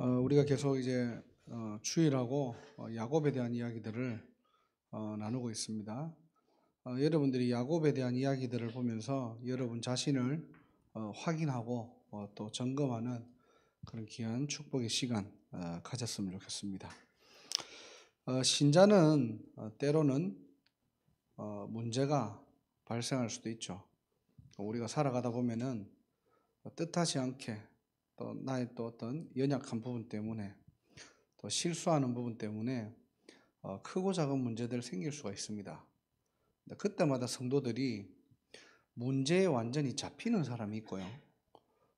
우리가 계속 이제 주일하고 야곱에 대한 이야기들을 나누고 있습니다. 여러분들이 야곱에 대한 이야기들을 보면서 여러분 자신을 확인하고 또 점검하는 그런 귀한 축복의 시간 가졌으면 좋겠습니다. 신자는 때로는 문제가 발생할 수도 있죠. 우리가 살아가다 보면은 뜻하지 않게 또 나의 또 어떤 연약한 부분 때문에 또 실수하는 부분 때문에 크고 작은 문제들 생길 수가 있습니다. 그때마다 성도들이 문제에 완전히 잡히는 사람이 있고요.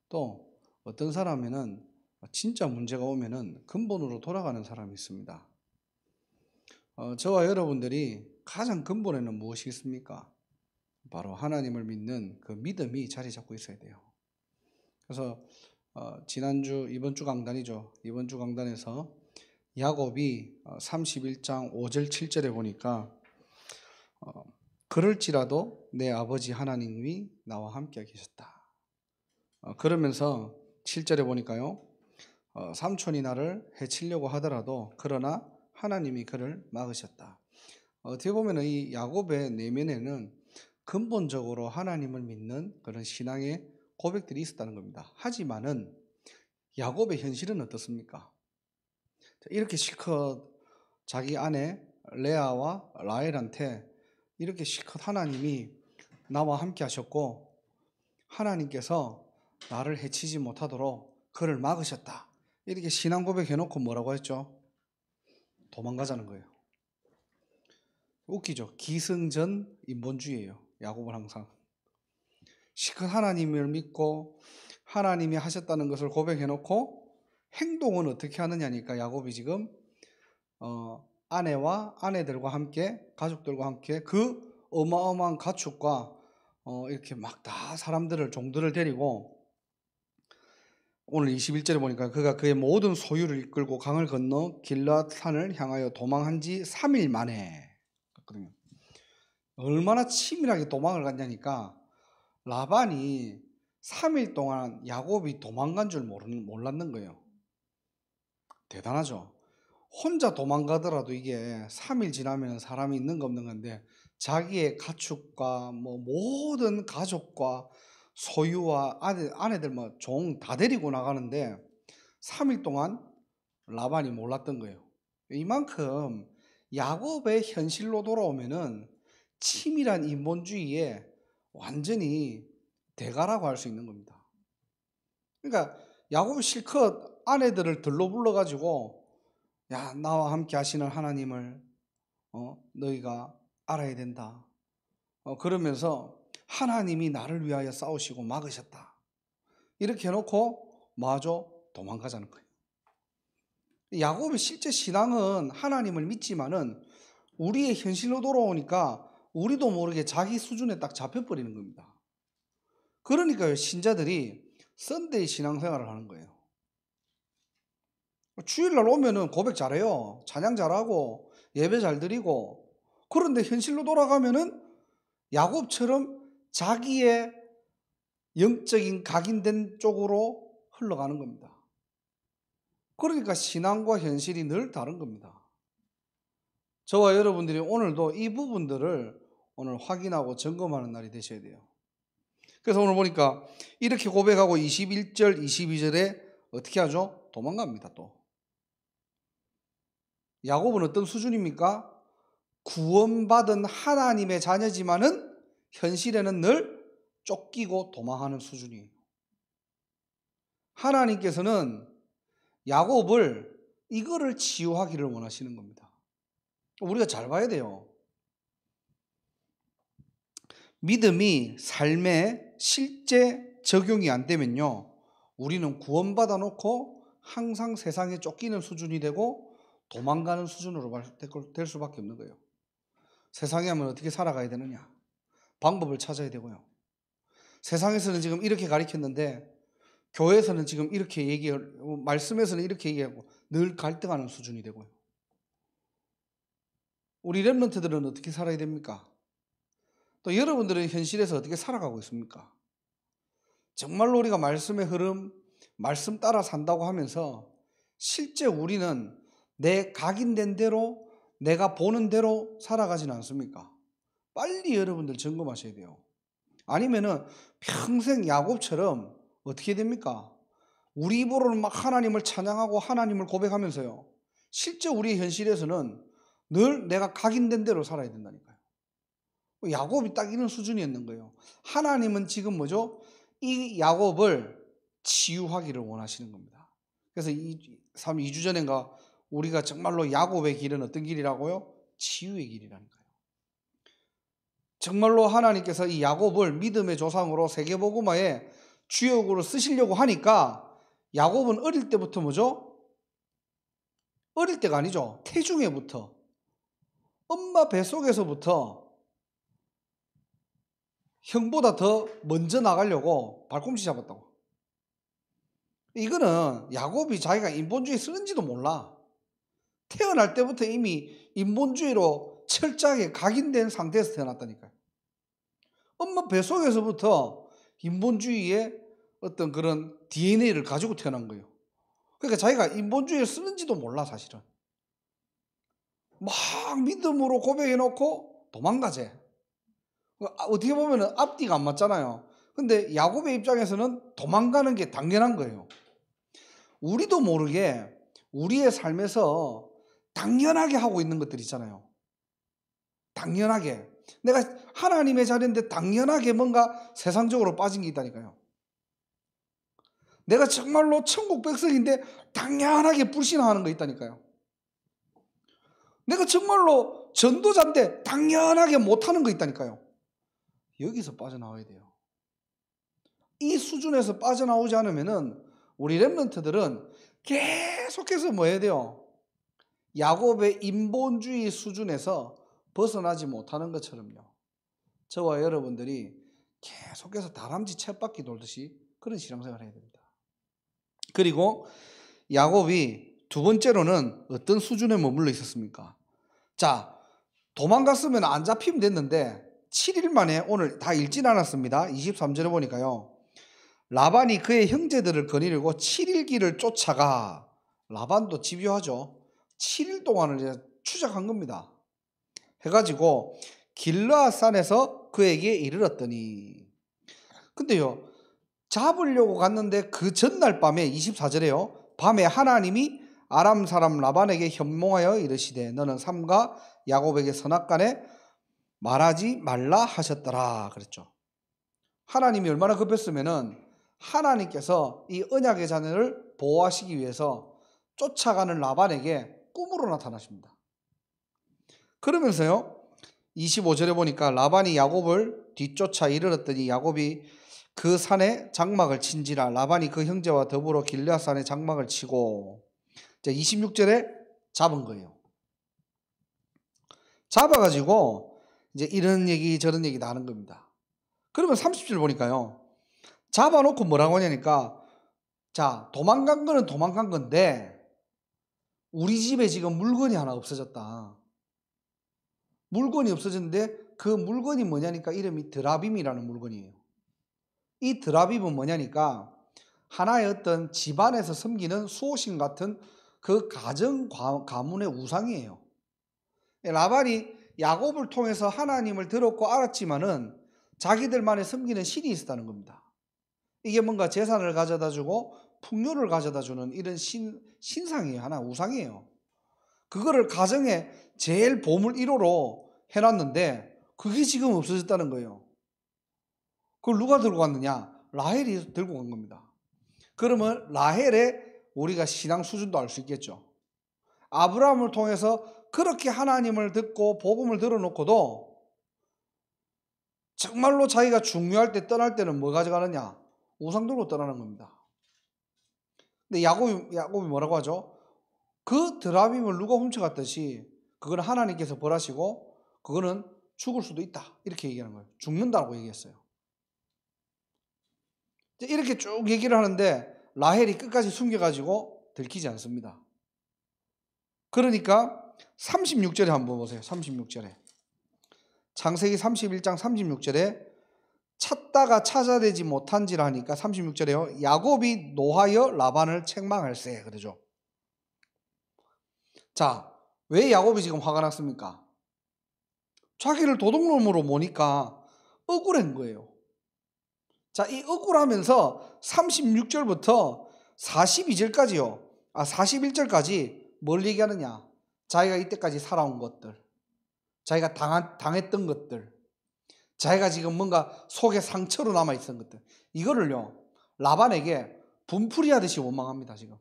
또 어떤 사람에는 진짜 문제가 오면은 근본으로 돌아가는 사람이 있습니다. 저와 여러분들이 가장 근본에는 무엇이 있습니까? 바로 하나님을 믿는 그 믿음이 자리 잡고 있어야 돼요. 그래서 지난주 이번 주 강단이죠. 이번 주 강단에서 야곱이 31장 5절 7절에 보니까 그럴지라도 내 아버지 하나님이 나와 함께 계셨다. 그러면서 7절에 보니까요. 삼촌이 나를 해치려고 하더라도 그러나 하나님이 그를 막으셨다. 어떻게 보면 이 야곱의 내면에는 근본적으로 하나님을 믿는 그런 신앙의 고백들이 있었다는 겁니다. 하지만은 야곱의 현실은 어떻습니까? 이렇게 실컷 자기 아내 레아와 라헬한테 이렇게 실컷 하나님이 나와 함께 하셨고 하나님께서 나를 해치지 못하도록 그를 막으셨다. 이렇게 신앙 고백해놓고 뭐라고 했죠? 도망가자는 거예요. 웃기죠? 기승전 인본주의예요. 야곱은 항상 실컷 하나님을 믿고 하나님이 하셨다는 것을 고백해놓고 행동은 어떻게 하느냐니까 야곱이 지금 아내와 아내들과 함께 가족들과 함께 그 어마어마한 가축과 이렇게 막 다 사람들을 종들을 데리고 오늘 21절에 보니까 그가 그의 모든 소유를 이끌고 강을 건너 길앗 산을 향하여 도망한 지 3일 만에 갔거든요. 얼마나 치밀하게 도망을 갔냐니까 라반이 3일 동안 야곱이 도망간 줄 몰랐는 거예요. 대단하죠. 혼자 도망가더라도 이게 3일 지나면 사람이 있는 거 없는 건데 자기의 가축과 뭐 모든 가족과 소유와 아내들 뭐 종 다 데리고 나가는데 3일 동안 라반이 몰랐던 거예요. 이만큼 야곱의 현실로 돌아오면은 치밀한 인본주의에 완전히 대가라고 할 수 있는 겁니다. 그러니까 야곱이 실컷 아내들을 들러 불러가지고 야, 나와 함께 하시는 하나님을 너희가 알아야 된다. 그러면서 하나님이 나를 위하여 싸우시고 막으셨다. 이렇게 해놓고 마저 도망가자는 거예요. 야곱의 실제 신앙은 하나님을 믿지만은 우리의 현실로 돌아오니까 우리도 모르게 자기 수준에 딱 잡혀버리는 겁니다. 그러니까요, 신자들이 썬데이 신앙생활을 하는 거예요. 주일날 오면은 고백 잘해요. 찬양 잘하고 예배 잘 드리고. 그런데 현실로 돌아가면은 야곱처럼 자기의 영적인 각인된 쪽으로 흘러가는 겁니다. 그러니까 신앙과 현실이 늘 다른 겁니다. 저와 여러분들이 오늘도 이 부분들을 오늘 확인하고 점검하는 날이 되셔야 돼요. 그래서 오늘 보니까 이렇게 고백하고 21절, 22절에 어떻게 하죠? 도망갑니다, 또. 야곱은 어떤 수준입니까? 구원받은 하나님의 자녀지만은 현실에는 늘 쫓기고 도망하는 수준이에요. 하나님께서는 야곱을 이거를 치유하기를 원하시는 겁니다. 우리가 잘 봐야 돼요. 믿음이 삶에 실제 적용이 안 되면요, 우리는 구원받아 놓고 항상 세상에 쫓기는 수준이 되고 도망가는 수준으로 될 수밖에 없는 거예요. 세상에 하면 어떻게 살아가야 되느냐? 방법을 찾아야 되고요. 세상에서는 지금 이렇게 가르쳤는데 교회에서는 지금 이렇게 얘기하고 말씀에서는 이렇게 얘기하고 늘 갈등하는 수준이 되고요. 우리 렘넌트들은 어떻게 살아야 됩니까? 또 여러분들은 현실에서 어떻게 살아가고 있습니까? 정말로 우리가 말씀의 흐름, 말씀 따라 산다고 하면서 실제 우리는 내 각인된 대로 내가 보는 대로 살아가지는 않습니까? 빨리 여러분들 점검하셔야 돼요. 아니면은 평생 야곱처럼 어떻게 됩니까? 우리 입으로는 막 하나님을 찬양하고 하나님을 고백하면서요. 실제 우리 현실에서는 늘 내가 각인된 대로 살아야 된다니까요. 야곱이 딱 이런 수준이었는 거예요. 하나님은 지금 뭐죠? 이 야곱을 치유하기를 원하시는 겁니다. 그래서 2주 전인가 우리가 정말로 야곱의 길은 어떤 길이라고요? 치유의 길이라니까요. 정말로 하나님께서 이 야곱을 믿음의 조상으로 세계복음화에 주역으로 쓰시려고 하니까 야곱은 어릴 때부터 뭐죠? 어릴 때가 아니죠. 태중에부터 엄마 뱃속에서부터 형보다 더 먼저 나가려고 발꿈치 잡았다고. 이거는 야곱이 자기가 인본주의 쓰는지도 몰라. 태어날 때부터 이미 인본주의로 철저하게 각인된 상태에서 태어났다니까요. 엄마 뱃속에서부터 인본주의의 어떤 그런 DNA를 가지고 태어난 거예요. 그러니까 자기가 인본주의를 쓰는지도 몰라 사실은. 막 믿음으로 고백해놓고 도망가재. 어떻게 보면 앞뒤가 안 맞잖아요. 근데 야곱의 입장에서는 도망가는 게 당연한 거예요. 우리도 모르게 우리의 삶에서 당연하게 하고 있는 것들 있잖아요. 당연하게. 내가 하나님의 자리인데 당연하게 뭔가 세상적으로 빠진 게 있다니까요. 내가 정말로 천국 백성인데 당연하게 불신하는 거 있다니까요. 내가 정말로 전도자인데 당연하게 못하는 거 있다니까요. 여기서 빠져나와야 돼요. 이 수준에서 빠져나오지 않으면은 우리 렘넌트들은 계속해서 뭐 해야 돼요? 야곱의 인본주의 수준에서 벗어나지 못하는 것처럼요. 저와 여러분들이 계속해서 다람쥐 쳇바퀴 돌듯이 그런 신앙생활을 해야 됩니다. 그리고 야곱이 두 번째로는 어떤 수준에 머물러 있었습니까? 자, 도망갔으면 안 잡히면 됐는데 7일 만에 오늘 다 읽진 않았습니다. 23절에 보니까요. 라반이 그의 형제들을 거느리고 7일 길을 쫓아가. 라반도 집요하죠. 7일 동안을 이제 추적한 겁니다. 해가지고 길르앗산에서 그에게 이르렀더니. 근데요, 잡으려고 갔는데 그 전날 밤에 24절에요. 밤에 하나님이 아람 사람 라반에게 현몽하여 이르시되 너는 삼가 야곱에게 선악간에 말하지 말라 하셨더라 그랬죠. 하나님이 얼마나 급했으면은 하나님께서 이 언약의 자녀를 보호하시기 위해서 쫓아가는 라반에게 꿈으로 나타나십니다. 그러면서요 25절에 보니까 라반이 야곱을 뒤쫓아 이르렀더니 야곱이 그 산에 장막을 친지라. 라반이 그 형제와 더불어 길르앗산에 장막을 치고. 26절에 잡은 거예요. 잡아가지고 이제 이런 얘기 저런 얘기 다 하는 겁니다. 그러면 30절 보니까요. 잡아놓고 뭐라고 하냐니까, 자, 도망간 거는 도망간 건데 우리 집에 지금 물건이 하나 없어졌다. 물건이 없어졌는데 그 물건이 뭐냐니까 이름이 드라빔이라는 물건이에요. 이 드라빔은 뭐냐니까 하나의 어떤 집안에서 섬기는 수호신 같은 그 가정 가문의 우상이에요. 라반이 야곱을 통해서 하나님을 들었고 알았지만은 자기들만의 섬기는 신이 있었다는 겁니다. 이게 뭔가 재산을 가져다 주고 풍요를 가져다 주는 이런 신상이에요. 하나 우상이에요. 그거를 가정의 제일 보물 1호로 해놨는데 그게 지금 없어졌다는 거예요. 그걸 누가 들고 갔느냐? 라헬이 들고 간 겁니다. 그러면 라헬의 우리가 신앙 수준도 알 수 있겠죠. 아브라함을 통해서 그렇게 하나님을 듣고 복음을 들어놓고도 정말로 자기가 중요할 때 떠날 때는 뭐 가져가느냐? 우상 들고 떠나는 겁니다. 근데 야곱이 뭐라고 하죠? 그 드라빔을 누가 훔쳐갔듯이 그거는 하나님께서 벌하시고 그거는 죽을 수도 있다. 이렇게 얘기하는 거예요. 죽는다고 얘기했어요. 이렇게 쭉 얘기를 하는데 라헬이 끝까지 숨겨가지고 들키지 않습니다. 그러니까 36절에 한번 보세요. 36절에. 창세기 31장 36절에 찾다가 찾아내지 못한지라 하니까 36절에요. 야곱이 노하여 라반을 책망할세 그러죠. 자, 왜 야곱이 지금 화가 났습니까? 자기를 도둑놈으로 보니까 억울한 거예요. 자, 이 억울하면서 36절부터 42절까지요. 41절까지 뭘 얘기하느냐? 자기가 이때까지 살아온 것들, 자기가 당했던 것들, 자기가 지금 뭔가 속에 상처로 남아있던 것들, 이거를요, 라반에게 분풀이하듯이 원망합니다, 지금.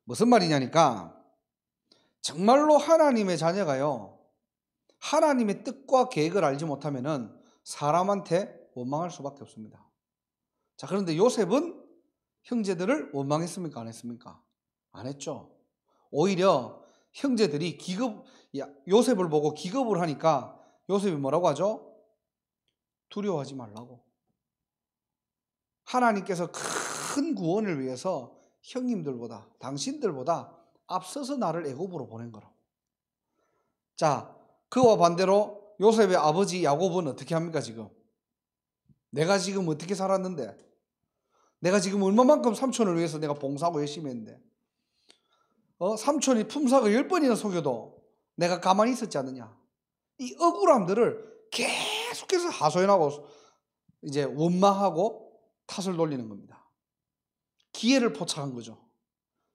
무슨 말이냐니까, 정말로 하나님의 자녀가요, 하나님의 뜻과 계획을 알지 못하면은 사람한테 원망할 수밖에 없습니다. 자, 그런데 요셉은 형제들을 원망했습니까? 안 했습니까? 안 했죠. 오히려 형제들이 요셉을 보고 기겁을 하니까 요셉이 뭐라고 하죠? 두려워하지 말라고. 하나님께서 큰 구원을 위해서 형님들보다, 당신들보다 앞서서 나를 애굽으로 보낸 거라고. 자, 그와 반대로 요셉의 아버지 야곱은 어떻게 합니까, 지금? 내가 지금 어떻게 살았는데? 내가 지금 얼마만큼 삼촌을 위해서 내가 봉사하고 열심히 했는데, 삼촌이 품삯을 10번이나 속여도 내가 가만히 있었지 않느냐? 이 억울함들을 계속해서 하소연하고 이제 원망하고 탓을 돌리는 겁니다. 기회를 포착한 거죠.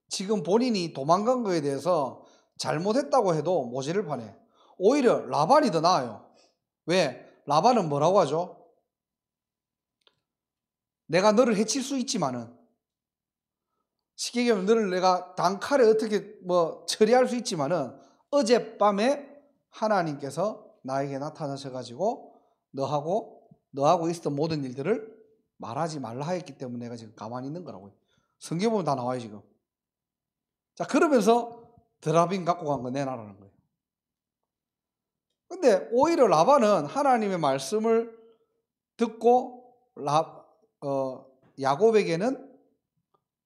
지금 본인이 도망간 거에 대해서 잘못했다고 해도 모지를 파네. 오히려 라반이 더 나아요. 왜? 라반은 뭐라고 하죠? 내가 너를 해칠 수 있지만은, 쉽게 얘기하면 너를 내가 단칼에 어떻게 처리할 수 있지만은 어젯밤에 하나님께서 나에게 나타나셔가지고 너하고 있었던 모든 일들을 말하지 말라 했기 때문에 내가 지금 가만히 있는 거라고요. 성경 보면 다 나와요, 지금. 자, 그러면서 드라빔 갖고 간 거 내놔라는 거예요. 근데 오히려 라반은 하나님의 말씀을 듣고 야곱에게는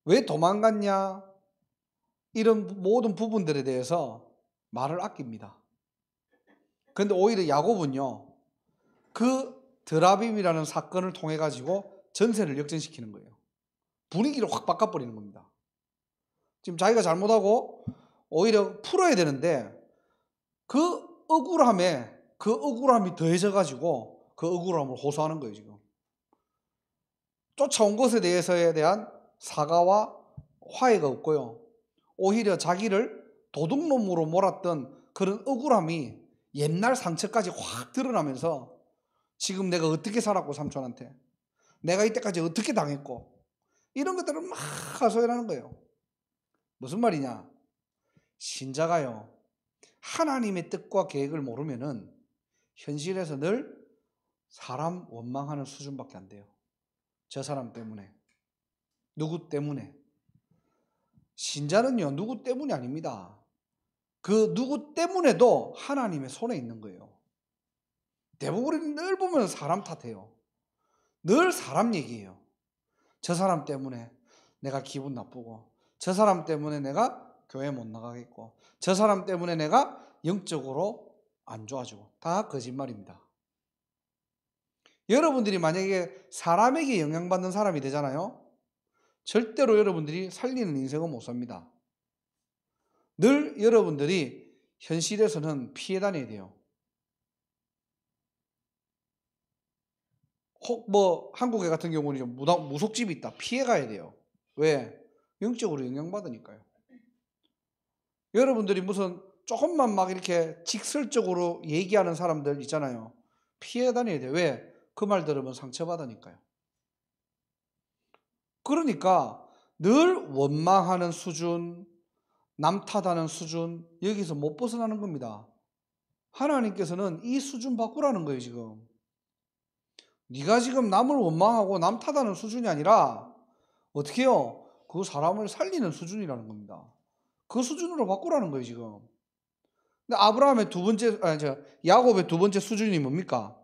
왜 도망갔냐, 이런 모든 부분들에 대해서 말을 아낍니다. 그런데 오히려 야곱은요, 그 드라빔이라는 사건을 통해 가지고 전세를 역전시키는 거예요. 분위기를 확 바꿔버리는 겁니다. 지금 자기가 잘못하고 오히려 풀어야 되는데 그 억울함이 더해져 가지고 그 억울함을 호소하는 거예요, 지금. 쫓아온 것에 대한 사과와 화해가 없고요. 오히려 자기를 도둑놈으로 몰았던 그런 억울함이 옛날 상처까지 확 드러나면서 지금 내가 어떻게 살았고, 삼촌한테 내가 이때까지 어떻게 당했고, 이런 것들을 막 하소연하는 거예요. 무슨 말이냐? 신자가요, 하나님의 뜻과 계획을 모르면은 현실에서 늘 사람 원망하는 수준밖에 안 돼요. 저 사람 때문에, 누구 때문에. 신자는요, 누구 때문이 아닙니다. 그 누구 때문에도 하나님의 손에 있는 거예요. 대부분 늘 보면 사람 탓해요. 늘 사람 얘기해요. 저 사람 때문에 내가 기분 나쁘고, 저 사람 때문에 내가 교회 못 나가겠고, 저 사람 때문에 내가 영적으로 안 좋아지고, 다 거짓말입니다. 여러분들이 만약에 사람에게 영향받는 사람이 되잖아요. 절대로 여러분들이 살리는 인생은 못 삽니다. 늘 여러분들이 현실에서는 피해 다녀야 돼요. 혹 한국에 같은 경우는 무속집이 있다, 피해 가야 돼요. 왜? 영적으로 영향받으니까요. 여러분들이 무슨 조금만 막 이렇게 직설적으로 얘기하는 사람들 있잖아요. 피해 다녀야 돼요. 왜? 그 말 들으면 상처받으니까요. 그러니까 늘 원망하는 수준, 남 탓하는 수준, 여기서 못 벗어나는 겁니다. 하나님께서는 이 수준 바꾸라는 거예요, 지금. 네가 지금 남을 원망하고 남 탓하는 수준이 아니라 어떻게 해요? 그 사람을 살리는 수준이라는 겁니다. 그 수준으로 바꾸라는 거예요, 지금. 근데 야곱의 두 번째 수준이 뭡니까?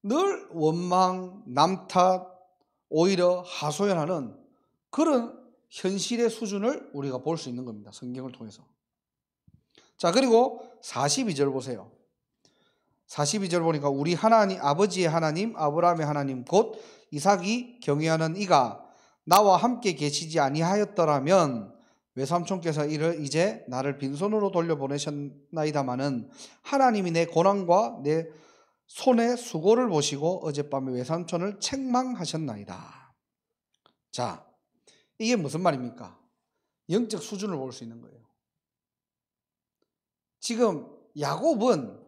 늘 원망, 남 탓, 오히려 하소연하는 그런 현실의 수준을 우리가 볼 수 있는 겁니다, 성경을 통해서. 자, 그리고 42절 보세요. 42절 보니까 우리 하나님, 아버지의 하나님, 아브라함의 하나님 곧 이삭이 경외하는 이가 나와 함께 계시지 아니하였더라면 외삼촌께서 이를 이제 나를 빈손으로 돌려보내셨나이다마는 하나님이 내 고난과 내 손의 수고를 보시고 어젯밤에 외삼촌을 책망하셨나이다. 자, 이게 무슨 말입니까? 영적 수준을 볼 수 있는 거예요. 지금 야곱은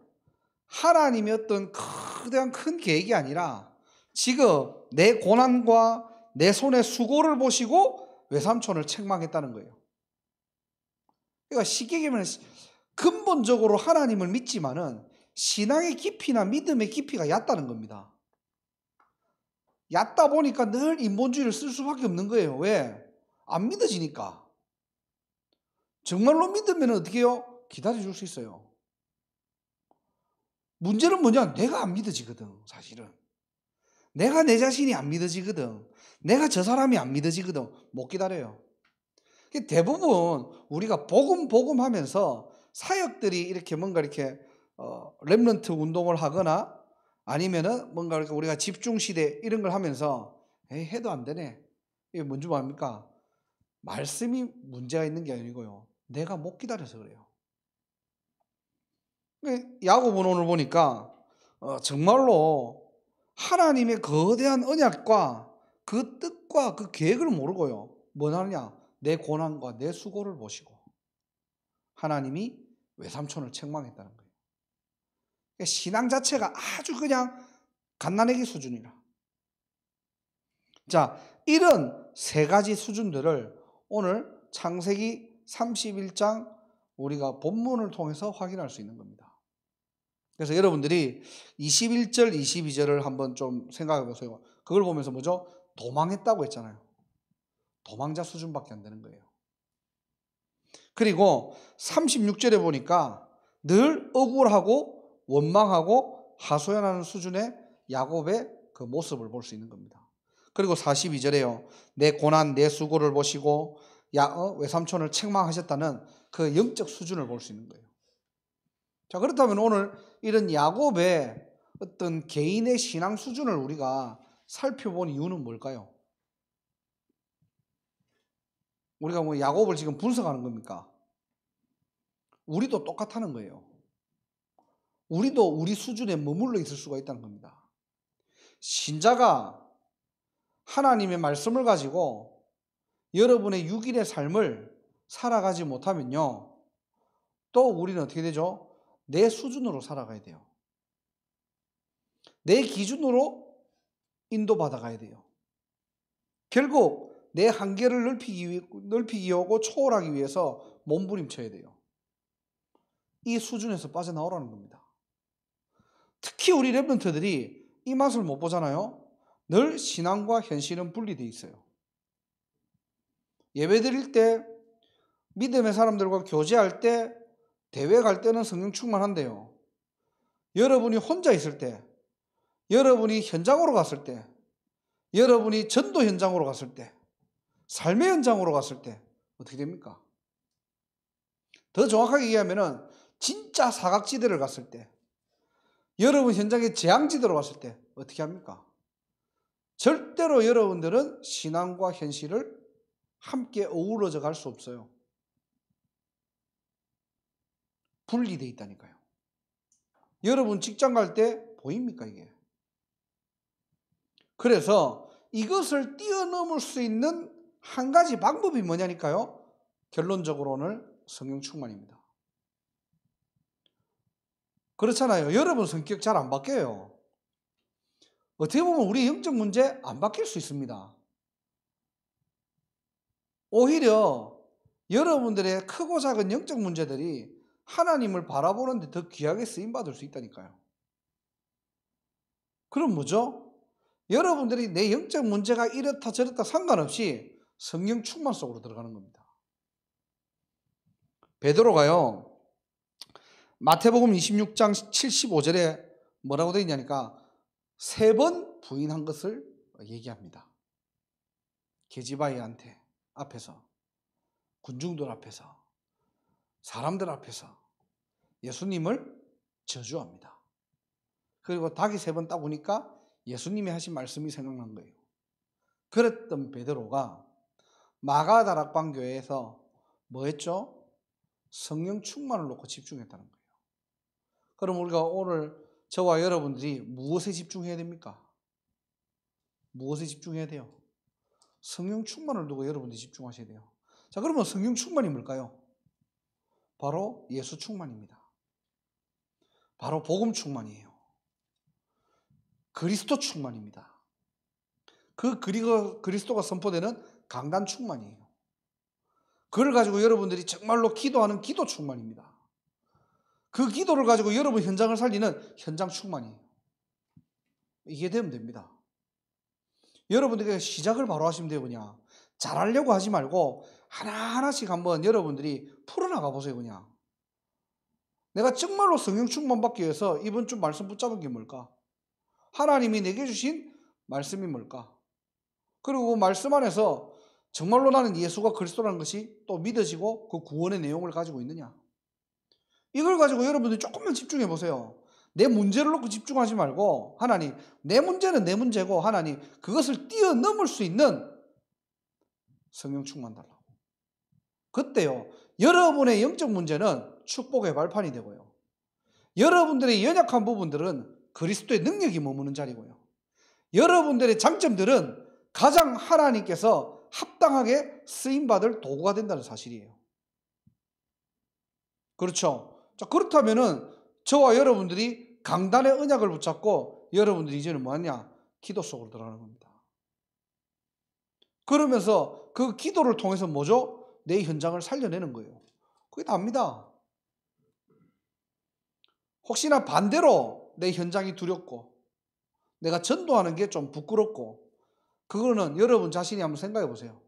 하나님의 어떤 거대한 큰 계획이 아니라 지금 내 고난과 내 손의 수고를 보시고 외삼촌을 책망했다는 거예요. 그러니까 쉽게 얘기하면 근본적으로 하나님을 믿지만은 신앙의 깊이나 믿음의 깊이가 얕다는 겁니다. 얕다 보니까 늘 인본주의를 쓸 수밖에 없는 거예요. 왜? 안 믿어지니까. 정말로 믿으면 어떻게 해요? 기다려줄 수 있어요. 문제는 뭐냐? 내가 안 믿어지거든, 사실은. 내가 내 자신이 안 믿어지거든. 내가 저 사람이 안 믿어지거든. 못 기다려요. 대부분 우리가 복음 하면서 사역들이 이렇게 뭔가 이렇게 렘넌트 운동을 하거나 아니면은 뭔가 이렇게 우리가 집중시대 이런 걸 하면서 에이, 해도 안 되네. 이게 뭔지 뭡니까? 말씀이 문제가 있는 게 아니고요. 내가 못 기다려서 그래요. 야곱은 오늘 보니까 정말로 하나님의 거대한 언약과 그 뜻과 그 계획을 모르고요. 뭐 하느냐? 내 고난과 내 수고를 보시고 하나님이 외삼촌을 책망했다는 거예요. 신앙 자체가 아주 그냥 갓난아기 수준이라. 자, 이런 세 가지 수준들을 오늘 창세기 31장 우리가 본문을 통해서 확인할 수 있는 겁니다. 그래서 여러분들이 21절, 22절을 한번 좀 생각해 보세요. 그걸 보면서 뭐죠? 도망했다고 했잖아요. 도망자 수준밖에 안 되는 거예요. 그리고 36절에 보니까 늘 억울하고 원망하고 하소연하는 수준의 야곱의 그 모습을 볼 수 있는 겁니다. 그리고 42절에요. 내 고난, 내 수고를 보시고 외삼촌을 책망하셨다는 그 영적 수준을 볼 수 있는 거예요. 자, 그렇다면 오늘 이런 야곱의 어떤 개인의 신앙 수준을 우리가 살펴본 이유는 뭘까요? 우리가 뭐 야곱을 지금 분석하는 겁니까? 우리도 똑같다는 거예요. 우리도 우리 수준에 머물러 있을 수가 있다는 겁니다. 신자가 하나님의 말씀을 가지고 여러분의 육인의 삶을 살아가지 못하면요, 또 우리는 어떻게 되죠? 내 수준으로 살아가야 돼요. 내 기준으로 인도받아 가야 돼요. 결국 내 한계를 넓히기 하고 초월하기 위해서 몸부림쳐야 돼요. 이 수준에서 빠져나오라는 겁니다. 특히 우리 랩런트들이 이 맛을 못 보잖아요. 늘 신앙과 현실은 분리되어 있어요. 예배 드릴 때, 믿음의 사람들과 교제할 때, 대회 갈 때는 성령 충만한데요. 여러분이 혼자 있을 때, 여러분이 현장으로 갔을 때, 여러분이 전도 현장으로 갔을 때, 삶의 현장으로 갔을 때 어떻게 됩니까? 더 정확하게 얘기하면 진짜 사각지대를 갔을 때, 여러분 현장의 재앙지대로 갔을 때 어떻게 합니까? 절대로 여러분들은 신앙과 현실을 함께 어우러져 갈 수 없어요. 분리되어 있다니까요. 여러분 직장 갈 때 보입니까 이게? 그래서 이것을 뛰어넘을 수 있는 한 가지 방법이 뭐냐니까요. 결론적으로는 성령 충만입니다. 그렇잖아요. 여러분 성격 잘 안 바뀌어요. 어떻게 보면 우리 영적 문제 안 바뀔 수 있습니다. 오히려 여러분들의 크고 작은 영적 문제들이 하나님을 바라보는데 더 귀하게 쓰임받을 수 있다니까요. 그럼 뭐죠? 여러분들이 내 영적 문제가 이렇다 저렇다 상관없이 성령 충만 속으로 들어가는 겁니다. 베드로가요, 마태복음 26장 75절에 뭐라고 되어 있냐니까 3번 부인한 것을 얘기합니다. 계지바이한테 앞에서, 군중들 앞에서, 사람들 앞에서 예수님을 저주합니다. 그리고 닭이 3번 따보니까 예수님이 하신 말씀이 생각난 거예요. 그랬던 베드로가 마가다락방 교회에서 뭐 했죠? 성령 충만을 놓고 집중했다는 거예요. 그럼 우리가 오늘 저와 여러분들이 무엇에 집중해야 됩니까? 무엇에 집중해야 돼요? 성령 충만을 두고 여러분들이 집중하셔야 돼요. 자, 그러면 성령 충만이 뭘까요? 바로 예수 충만입니다. 바로 복음 충만이에요. 그리스도 충만입니다. 그 그리스도가 선포되는 강단 충만이에요. 그걸 가지고 여러분들이 정말로 기도하는 기도 충만입니다. 그 기도를 가지고 여러분 현장을 살리는 현장 충만이에요. 이게 되면 됩니다. 여러분들에게 시작을 바로 하시면 돼요. 그냥 잘하려고 하지 말고 하나하나씩 한번 여러분들이 풀어나가 보세요. 그냥 내가 정말로 성령 충만 받기 위해서 이번 주 말씀 붙잡은 게 뭘까? 하나님이 내게 주신 말씀이 뭘까? 그리고 그 말씀 안에서 정말로 나는 예수가 그리스도라는 것이 또 믿어지고 그 구원의 내용을 가지고 있느냐? 이걸 가지고 여러분들이 조금만 집중해 보세요. 내 문제를 놓고 집중하지 말고 하나님, 내 문제는 내 문제고 하나님 그것을 뛰어넘을 수 있는 성령 충만 달라고. 그때요, 여러분의 영적 문제는 축복의 발판이 되고요. 여러분들의 연약한 부분들은 그리스도의 능력이 머무는 자리고요. 여러분들의 장점들은 가장 하나님께서 합당하게 쓰임받을 도구가 된다는 사실이에요. 그렇죠? 자, 그렇다면은 저와 여러분들이 강단의 언약을 붙잡고 여러분들이 이제는 뭐하냐? 기도 속으로 들어가는 겁니다. 그러면서 그 기도를 통해서 뭐죠? 내 현장을 살려내는 거예요. 그게 답니다. 혹시나 반대로 내 현장이 두렵고 내가 전도하는 게 좀 부끄럽고 그거는 여러분 자신이 한번 생각해 보세요.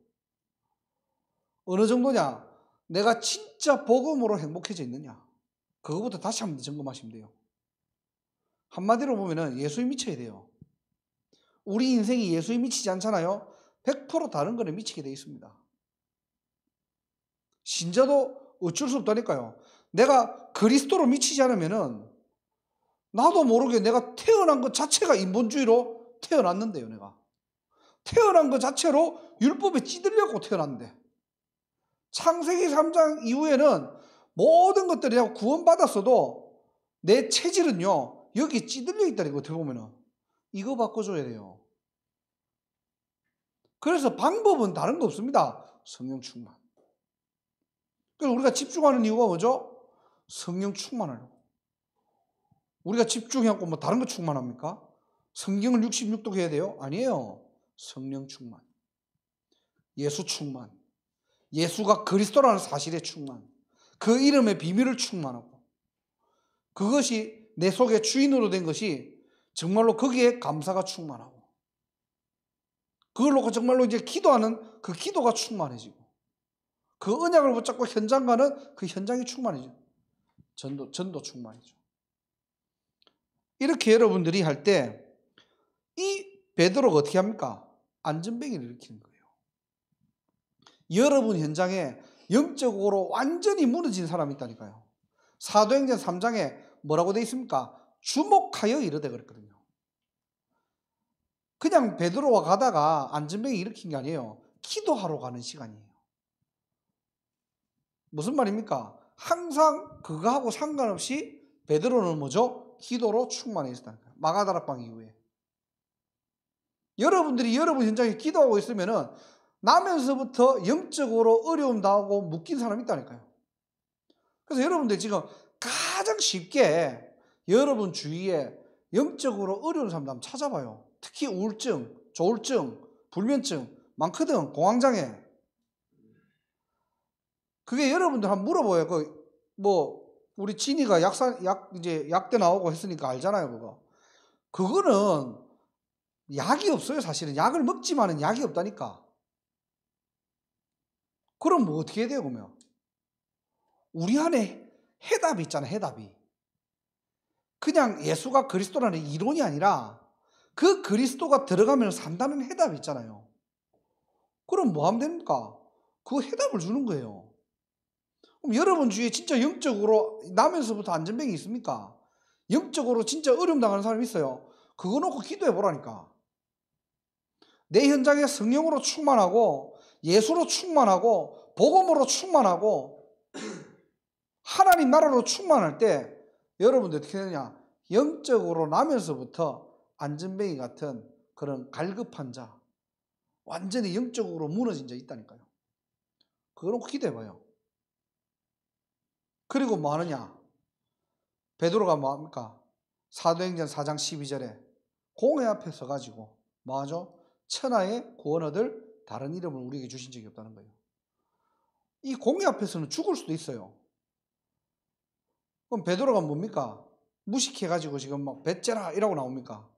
어느 정도냐? 내가 진짜 복음으로 행복해져 있느냐? 그거부터 다시 한번 점검하시면 돼요. 한마디로 보면은 예수에 미쳐야 돼요. 우리 인생이 예수에 미치지 않잖아요. 100% 다른 거에 미치게 돼 있습니다. 신자도 어쩔 수 없다니까요. 내가 그리스도로 미치지 않으면은 나도 모르게 내가 태어난 것 자체가 인본주의로 태어났는데요. 내가 태어난 것 자체로 율법에 찌들려고 태어났는데 창세기 3장 이후에는 모든 것들이 구원받았어도 내 체질은요 여기 찌들려 있다는 거 어떻게 보면은 이거 바꿔줘야 돼요. 그래서 방법은 다른 거 없습니다. 성령 충만. 그래서 우리가 집중하는 이유가 뭐죠? 성령 충만하려고. 우리가 집중해갖고 뭐 다른 거 충만합니까? 성경을 66도 해야 돼요? 아니에요. 성령 충만. 예수 충만. 예수가 그리스도라는 사실에 충만. 그 이름의 비밀을 충만하고. 그것이 내 속에 주인으로 된 것이 정말로 거기에 감사가 충만하고. 그걸 놓고 정말로 이제 기도하는 그 기도가 충만해지고. 그 언약을 붙잡고 현장 가는 그 현장이 충만해지고. 전도 충만이죠. 이렇게 여러분들이 할 때 이 베드로가 어떻게 합니까? 안전뱅이를 일으키는 거예요. 여러분 현장에 영적으로 완전히 무너진 사람이 있다니까요. 사도행전 3장에 뭐라고 돼 있습니까? 주목하여 이르되 그랬거든요. 그냥 베드로가 가다가 안전뱅이 일으킨 게 아니에요. 기도하러 가는 시간이에요. 무슨 말입니까? 항상 그거하고 상관없이 베드로는 뭐죠? 기도로 충만해 있었다는 거예요. 마가다락방 이후에. 여러분들이 여러분 현장에 기도하고 있으면은 나면서부터 영적으로 어려움 당하고 묶인 사람이 있다니까요. 그래서 여러분들 지금 가장 쉽게 여러분 주위에 영적으로 어려운 사람들 한번 찾아봐요. 특히 우울증, 조울증, 불면증 많거든. 공황장애. 그게 여러분들 한번 물어봐요. 우리 진이가 이제 약대 나오고 했으니까 알잖아요. 그거는 약이 없어요. 사실은 약을 먹지만은 약이 없다니까. 그럼 뭐 어떻게 해야 돼요? 그러면 우리 안에 해답이 있잖아요. 해답이. 그냥 예수가 그리스도라는 이론이 아니라 그 그리스도가 들어가면 산다는 해답이 있잖아요. 그럼 뭐 하면 됩니까? 그 해답을 주는 거예요. 그럼 여러분 주위에 진짜 영적으로 나면서부터 안전뱅이 있습니까? 영적으로 진짜 어려움 당하는 사람이 있어요. 그거 놓고 기도해 보라니까. 내 현장에 성령으로 충만하고 예수로 충만하고 복음으로 충만하고 하나님 나라로 충만할 때 여러분들 어떻게 되느냐? 영적으로 나면서부터 안전뱅이 같은 그런 갈급한 자, 완전히 영적으로 무너진 자 있다니까요. 그거 놓고 기대해봐요. 그리고 뭐 하느냐? 베드로가 뭐 합니까? 사도행전 4장 12절에 공회 앞에 서가지고 뭐 하죠? 천하의 구원 얻을 다른 이름을 우리에게 주신 적이 없다는 거예요. 이 공회 앞에서는 죽을 수도 있어요. 그럼 베드로가 뭡니까? 무식해가지고 지금 막 배째라 이라고 나옵니까?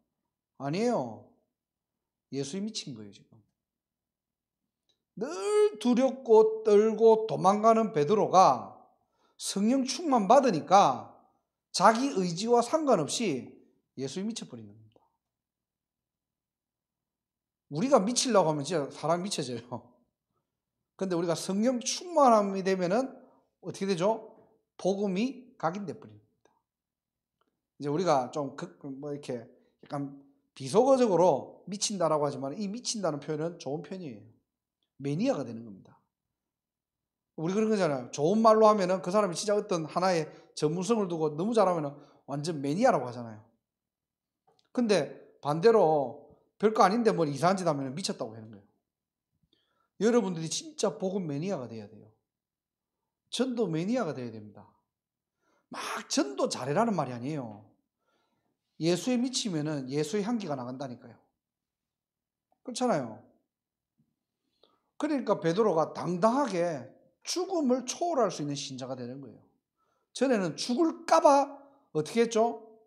아니에요. 예수에 미친 거예요, 지금. 늘 두렵고 떨고 도망가는 베드로가 성령 충만 받으니까 자기 의지와 상관없이 예수에 미쳐버리는 겁니다. 우리가 미치려고 하면 진짜 사람 미쳐져요. 근데 우리가 성령 충만함이 되면은 어떻게 되죠? 복음이 각인돼 버립니다. 이제 우리가 좀 뭐 이렇게 약간 비속어적으로 미친다라고 하지만 이 미친다는 표현은 좋은 표현이에요. 매니아가 되는 겁니다. 우리 그런 거잖아요. 좋은 말로 하면은 그 사람이 진짜 어떤 하나의 전문성을 두고 너무 잘하면은 완전 매니아라고 하잖아요. 근데 반대로 별거 아닌데 뭐 이상한 짓 하면 미쳤다고 하는 거예요. 여러분들이 진짜 복음 매니아가 돼야 돼요. 전도 매니아가 돼야 됩니다. 막 전도 잘해라는 말이 아니에요. 예수에 미치면은 예수의 향기가 나간다니까요. 그렇잖아요. 그러니까 베드로가 당당하게 죽음을 초월할 수 있는 신자가 되는 거예요. 전에는 죽을까봐 어떻게 했죠?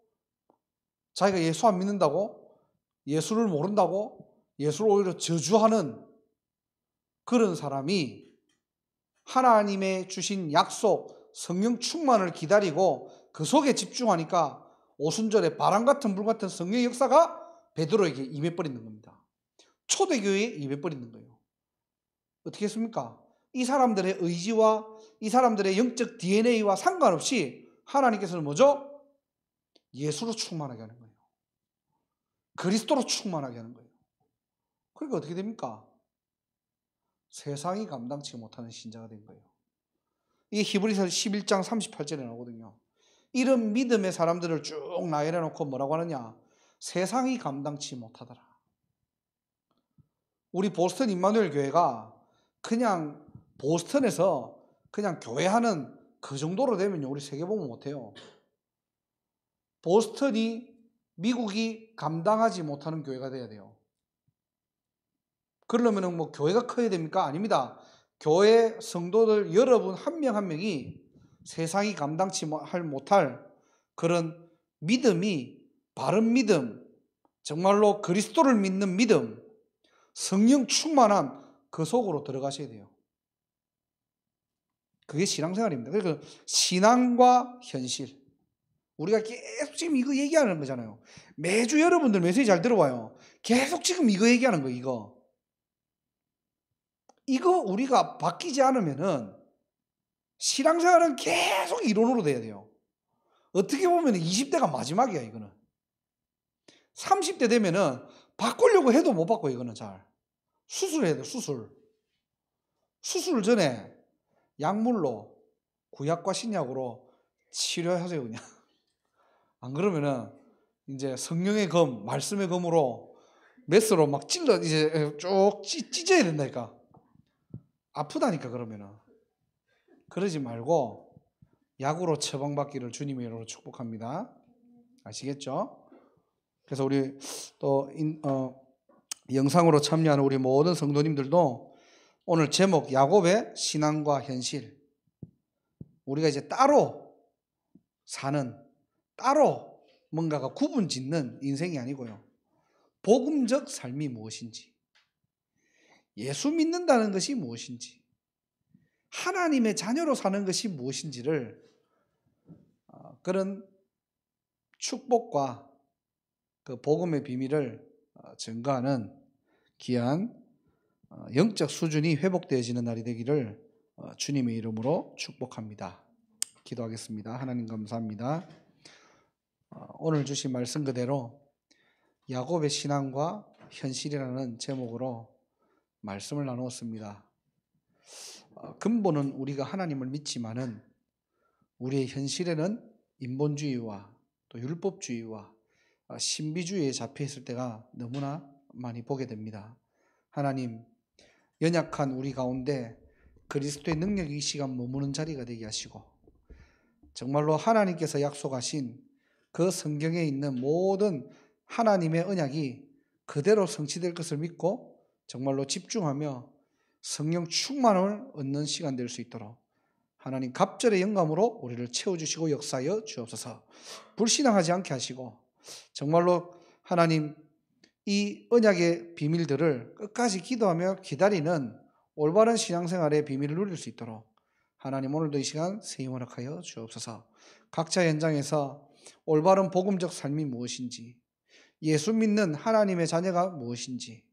자기가 예수 안 믿는다고, 예수를 모른다고, 예수를 오히려 저주하는 그런 사람이 하나님의 주신 약속, 성령 충만을 기다리고 그 속에 집중하니까 오순절에 바람 같은 물 같은 성령의 역사가 베드로에게 임해버리는 겁니다. 초대교회에 임해버리는 거예요. 어떻게 했습니까? 이 사람들의 의지와 이 사람들의 영적 DNA와 상관없이 하나님께서는 뭐죠? 예수로 충만하게 하는 거예요. 그리스도로 충만하게 하는 거예요. 그러니까 어떻게 됩니까? 세상이 감당치 못하는 신자가 된 거예요. 이게 히브리서 11장 38절에 나오거든요. 이런 믿음의 사람들을 쭉 나열해 놓고 뭐라고 하느냐? 세상이 감당치 못하더라. 우리 보스턴 임마누엘 교회가 그냥 보스턴에서 그냥 교회하는 그 정도로 되면요, 우리 세계복음 못해요. 보스턴이 미국이 감당하지 못하는 교회가 돼야 돼요. 그러려면 뭐 교회가 커야 됩니까? 아닙니다. 교회 성도들 여러분 한 명 한 명이 세상이 감당치 못할 그런 믿음이 바른 믿음, 정말로 그리스도를 믿는 믿음, 성령 충만한 그 속으로 들어가셔야 돼요. 그게 신앙생활입니다. 그러니까 신앙과 현실. 우리가 계속 지금 이거 얘기하는 거잖아요. 매주 여러분들 메시지 잘 들어봐요. 계속 지금 이거 얘기하는 거예요, 이거. 이거 우리가 바뀌지 않으면은 신앙생활은 계속 이론으로 돼야 돼요. 어떻게 보면 20대가 마지막이야, 이거는. 30대 되면은 바꾸려고 해도 못 바꿔, 이거는 잘. 수술해야 돼, 수술. 수술 전에 약물로, 구약과 신약으로 치료하세요, 그냥. 안 그러면은 이제 성령의 검, 말씀의 검으로 메스로 막 찔러, 이제 쭉 찢어야 된다니까. 아프다니까, 그러면은. 그러지 말고 약으로 처방받기를 주님의 이름으로 축복합니다. 아시겠죠? 그래서 우리 또 영상으로 참여하는 우리 모든 성도님들도 오늘 제목 야곱의 신앙과 현실, 우리가 이제 따로 사는, 따로 뭔가가 구분 짓는 인생이 아니고요, 복음적 삶이 무엇인지, 예수 믿는다는 것이 무엇인지, 하나님의 자녀로 사는 것이 무엇인지를 그런 축복과 그 복음의 비밀을 증거하는 귀한 영적 수준이 회복되어지는 날이 되기를 주님의 이름으로 축복합니다. 기도하겠습니다. 하나님 감사합니다. 오늘 주신 말씀 그대로 야곱의 신앙과 현실이라는 제목으로 말씀을 나누었습니다. 근본은 우리가 하나님을 믿지만은 우리의 현실에는 인본주의와 또 율법주의와 신비주의에 잡혀 있을 때가 너무나 많이 보게 됩니다. 하나님, 연약한 우리 가운데 그리스도의 능력이 이 시간 머무는 자리가 되게 하시고, 정말로 하나님께서 약속하신 그 성경에 있는 모든 하나님의 언약이 그대로 성취될 것을 믿고 정말로 집중하며 성령 충만을 얻는 시간 될 수 있도록 하나님 갑절의 영감으로 우리를 채워주시고 역사하여 주옵소서. 불신앙하지 않게 하시고 정말로 하나님 이 언약의 비밀들을 끝까지 기도하며 기다리는 올바른 신앙생활의 비밀을 누릴 수 있도록 하나님 오늘도 이 시간 세임 허락하여 주옵소서. 각자 현장에서 올바른 복음적 삶이 무엇인지, 예수 믿는 하나님의 자녀가 무엇인지,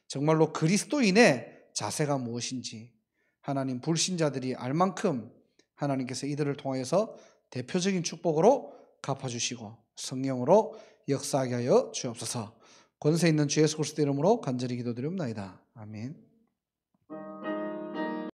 정말로 그리스도인의 자세가 무엇인지 하나님 불신자들이 알 만큼 하나님께서 이들을 통하여서 대표적인 축복으로 갚아주시고 성령으로 역사하게 하여 주옵소서. 권세 있는 주 예수 그리스도 이름으로 간절히 기도드리옵나이다. 아멘.